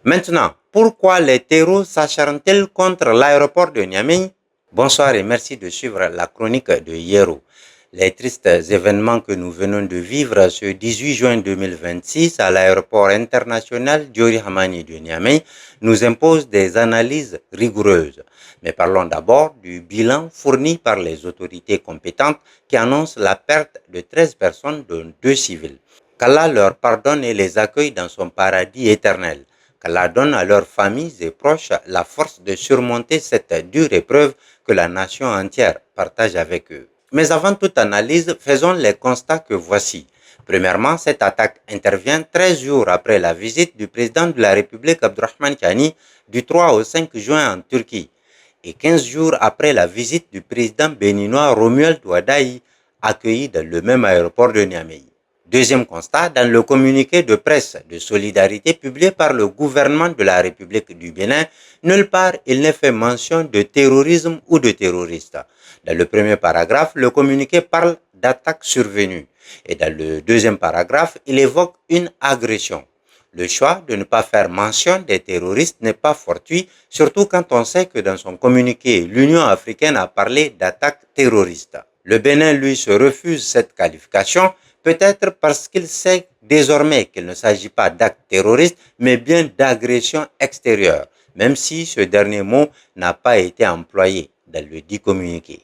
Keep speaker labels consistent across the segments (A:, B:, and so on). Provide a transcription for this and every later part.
A: Maintenant, pourquoi les terreaux s'acharnent-ils contre l'aéroport de Niamey? Bonsoir et merci de suivre la chronique de Hiero. Les tristes événements que nous venons de vivre ce 18 juin 2026 à l'aéroport international Diori Hamani de Niamey nous imposent des analyses rigoureuses. Mais parlons d'abord du bilan fourni par les autorités compétentes qui annoncent la perte de 13 personnes dont 2 civils. Qu'Allah leur pardonne et les accueille dans son paradis éternel. Qu'Allah donne à leurs familles et proches la force de surmonter cette dure épreuve que la nation entière partage avec eux. Mais avant toute analyse, faisons les constats que voici. Premièrement, cette attaque intervient 13 jours après la visite du président de la République Abdurrahman Chani du 3 au 5 juin en Turquie et 15 jours après la visite du président béninois Romuald Ouadaï accueilli dans le même aéroport de Niamey. Deuxième constat, dans le communiqué de presse de solidarité publié par le gouvernement de la République du Bénin, nulle part il n'est fait mention de terrorisme ou de terroristes. Dans le premier paragraphe, le communiqué parle d'attaques survenues et dans le deuxième paragraphe, il évoque une agression. Le choix de ne pas faire mention des terroristes n'est pas fortuit, surtout quand on sait que dans son communiqué, l'Union africaine a parlé d'attaques terroristes. Le Bénin, lui, se refuse cette qualification, peut-être parce qu'il sait désormais qu'il ne s'agit pas d'actes terroristes, mais bien d'agression extérieure, même si ce dernier mot n'a pas été employé dans le dit communiqué.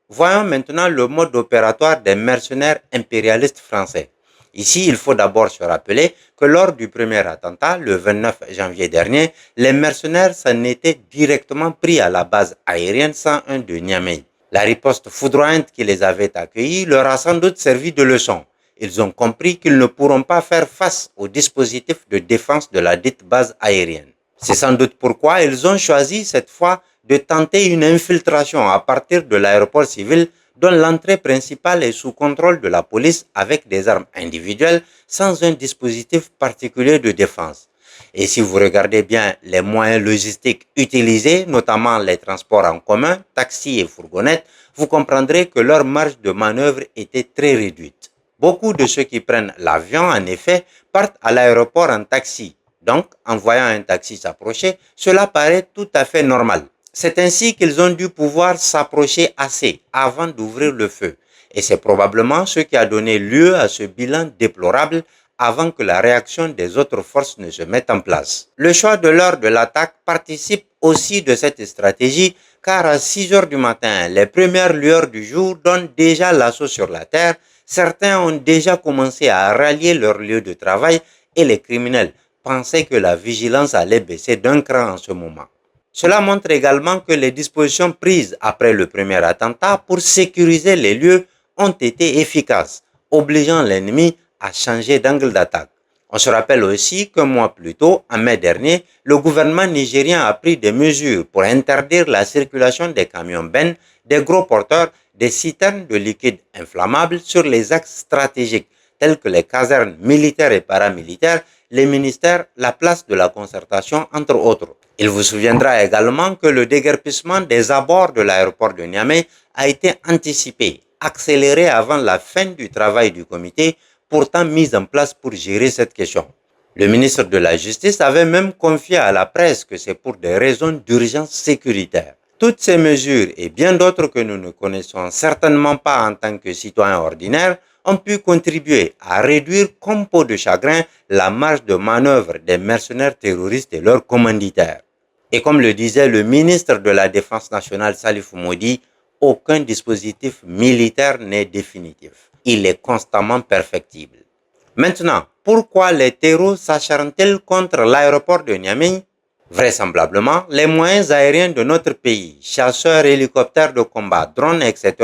A: Voyons maintenant le mode opératoire des mercenaires impérialistes français. Ici, il faut d'abord se rappeler que lors du premier attentat, le 29 janvier dernier, les mercenaires s'en étaient directement pris à la base aérienne 101 de Niamey. La riposte foudroyante qui les avait accueillis leur a sans doute servi de leçon. Ils ont compris qu'ils ne pourront pas faire face au dispositif de défense de la dite base aérienne. C'est sans doute pourquoi ils ont choisi cette fois de tenter une infiltration à partir de l'aéroport civil dont l'entrée principale est sous contrôle de la police avec des armes individuelles sans un dispositif particulier de défense. Et si vous regardez bien les moyens logistiques utilisés, notamment les transports en commun, taxis et fourgonnettes, vous comprendrez que leur marge de manœuvre était très réduite. Beaucoup de ceux qui prennent l'avion, en effet, partent à l'aéroport en taxi. Donc, en voyant un taxi s'approcher, cela paraît tout à fait normal. C'est ainsi qu'ils ont dû pouvoir s'approcher assez avant d'ouvrir le feu. Et c'est probablement ce qui a donné lieu à ce bilan déplorable avant que la réaction des autres forces ne se mette en place. Le choix de l'heure de l'attaque participe aussi de cette stratégie car à 6 heures du matin, les premières lueurs du jour donnent déjà l'assaut sur la terre. Certains ont déjà commencé à rallier leur lieu de travail et les criminels pensaient que la vigilance allait baisser d'un cran en ce moment. Cela montre également que les dispositions prises après le premier attentat pour sécuriser les lieux ont été efficaces, obligeant l'ennemi à changer d'angle d'attaque. On se rappelle aussi qu'un mois plus tôt, en mai dernier, le gouvernement nigérien a pris des mesures pour interdire la circulation des camions bennes, des gros porteurs, des citernes de liquide inflammable sur les axes stratégiques tels que les casernes militaires et paramilitaires, les ministères, la place de la concertation, entre autres. Il vous souviendra également que le déguerpissement des abords de l'aéroport de Niamey a été anticipé, accéléré avant la fin du travail du comité, pourtant mis en place pour gérer cette question. Le ministre de la Justice avait même confié à la presse que c'est pour des raisons d'urgence sécuritaire. Toutes ces mesures et bien d'autres que nous ne connaissons certainement pas en tant que citoyens ordinaires ont pu contribuer à réduire comme peau de chagrin la marge de manœuvre des mercenaires terroristes et leurs commanditaires. Et comme le disait le ministre de la Défense nationale Salif Moudi, aucun dispositif militaire n'est définitif. Il est constamment perfectible. Maintenant, pourquoi les terreaux s'acharnent-ils contre l'aéroport de Niamey? Vraisemblablement, les moyens aériens de notre pays, chasseurs, hélicoptères de combat, drones, etc.,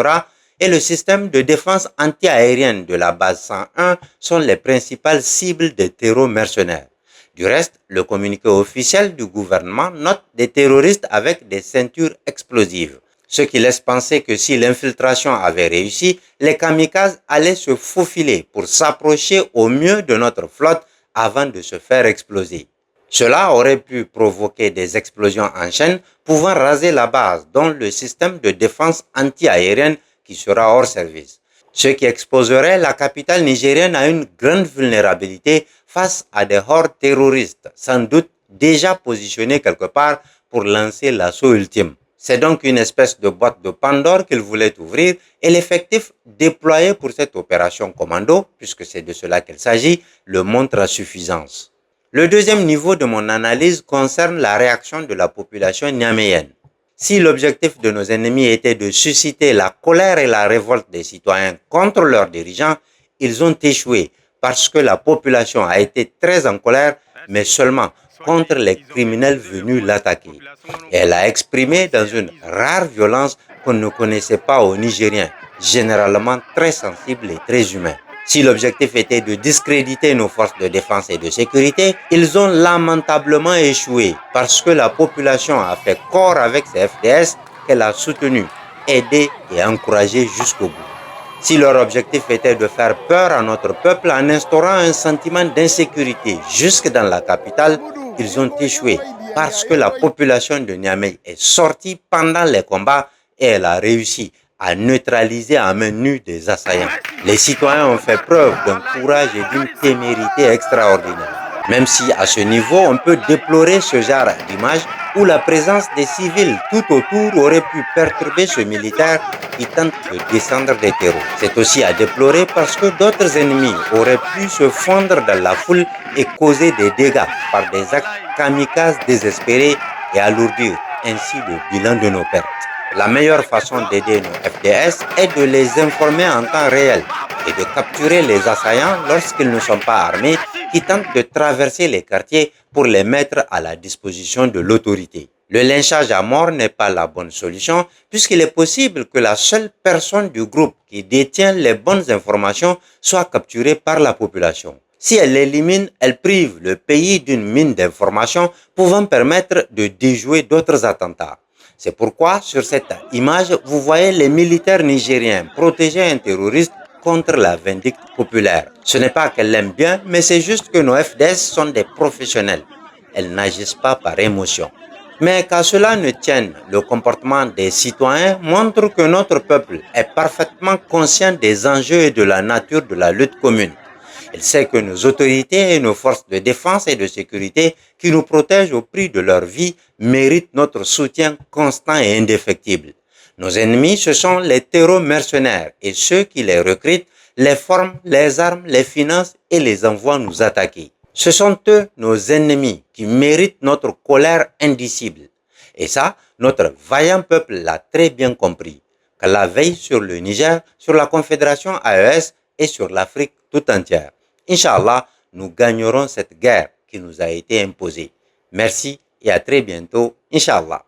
A: et le système de défense anti-aérienne de la base 101 sont les principales cibles des terreaux mercenaires. Du reste, le communiqué officiel du gouvernement note des terroristes avec des ceintures explosives, ce qui laisse penser que si l'infiltration avait réussi, les kamikazes allaient se faufiler pour s'approcher au mieux de notre flotte avant de se faire exploser. Cela aurait pu provoquer des explosions en chaîne pouvant raser la base, dont le système de défense anti-aérienne qui sera hors service, ce qui exposerait la capitale nigérienne à une grande vulnérabilité face à des hordes terroristes, sans doute déjà positionnés quelque part pour lancer l'assaut ultime. C'est donc une espèce de boîte de Pandore qu'ils voulaient ouvrir et l'effectif déployé pour cette opération commando, puisque c'est de cela qu'il s'agit, le montre à suffisance. Le deuxième niveau de mon analyse concerne la réaction de la population niaméenne. Si l'objectif de nos ennemis était de susciter la colère et la révolte des citoyens contre leurs dirigeants, ils ont échoué parce que la population a été très en colère, mais seulement contre les criminels venus l'attaquer. Elle a exprimé dans une rare violence qu'on ne connaissait pas aux Nigériens, généralement très sensibles et très humains. Si l'objectif était de discréditer nos forces de défense et de sécurité, ils ont lamentablement échoué parce que la population a fait corps avec ces FDS qu'elle a soutenus, aidés et encouragés jusqu'au bout. Si leur objectif était de faire peur à notre peuple en instaurant un sentiment d'insécurité jusque dans la capitale, ils ont échoué parce que la population de Niamey est sortie pendant les combats et elle a réussi à neutraliser à main nue des assaillants. Les citoyens ont fait preuve d'un courage et d'une témérité extraordinaire. Même si à ce niveau, on peut déplorer ce genre d'image où la présence des civils tout autour aurait pu perturber ce militaire qui tente de descendre des terreaux. C'est aussi à déplorer parce que d'autres ennemis auraient pu se fondre dans la foule et causer des dégâts par des actes kamikazes désespérés et alourdir ainsi le bilan de nos pertes. La meilleure façon d'aider nos FDS est de les informer en temps réel et de capturer les assaillants lorsqu'ils ne sont pas armés qui tentent de traverser les quartiers pour les mettre à la disposition de l'autorité. Le lynchage à mort n'est pas la bonne solution puisqu'il est possible que la seule personne du groupe qui détient les bonnes informations soit capturée par la population. Si elle l'élimine, elle prive le pays d'une mine d'informations pouvant permettre de déjouer d'autres attentats. C'est pourquoi, sur cette image, vous voyez les militaires nigériens protéger un terroriste contre la vindicte populaire. Ce n'est pas qu'elle l'aime bien, mais c'est juste que nos FDS sont des professionnels. Elles n'agissent pas par émotion. Mais qu'à cela ne tienne, le comportement des citoyens montre que notre peuple est parfaitement conscient des enjeux et de la nature de la lutte commune. Il sait que nos autorités et nos forces de défense et de sécurité qui nous protègent au prix de leur vie méritent notre soutien constant et indéfectible. Nos ennemis, ce sont les terreaux mercenaires et ceux qui les recrutent, les forment, les arment, les financent et les envoient nous attaquer. Ce sont eux, nos ennemis, qui méritent notre colère indicible. Et ça, notre vaillant peuple l'a très bien compris. Qu'Allah veille sur le Niger, sur la Confédération AES et sur l'Afrique tout entière. Inch'Allah, nous gagnerons cette guerre qui nous a été imposée. Merci et à très bientôt, Inch'Allah.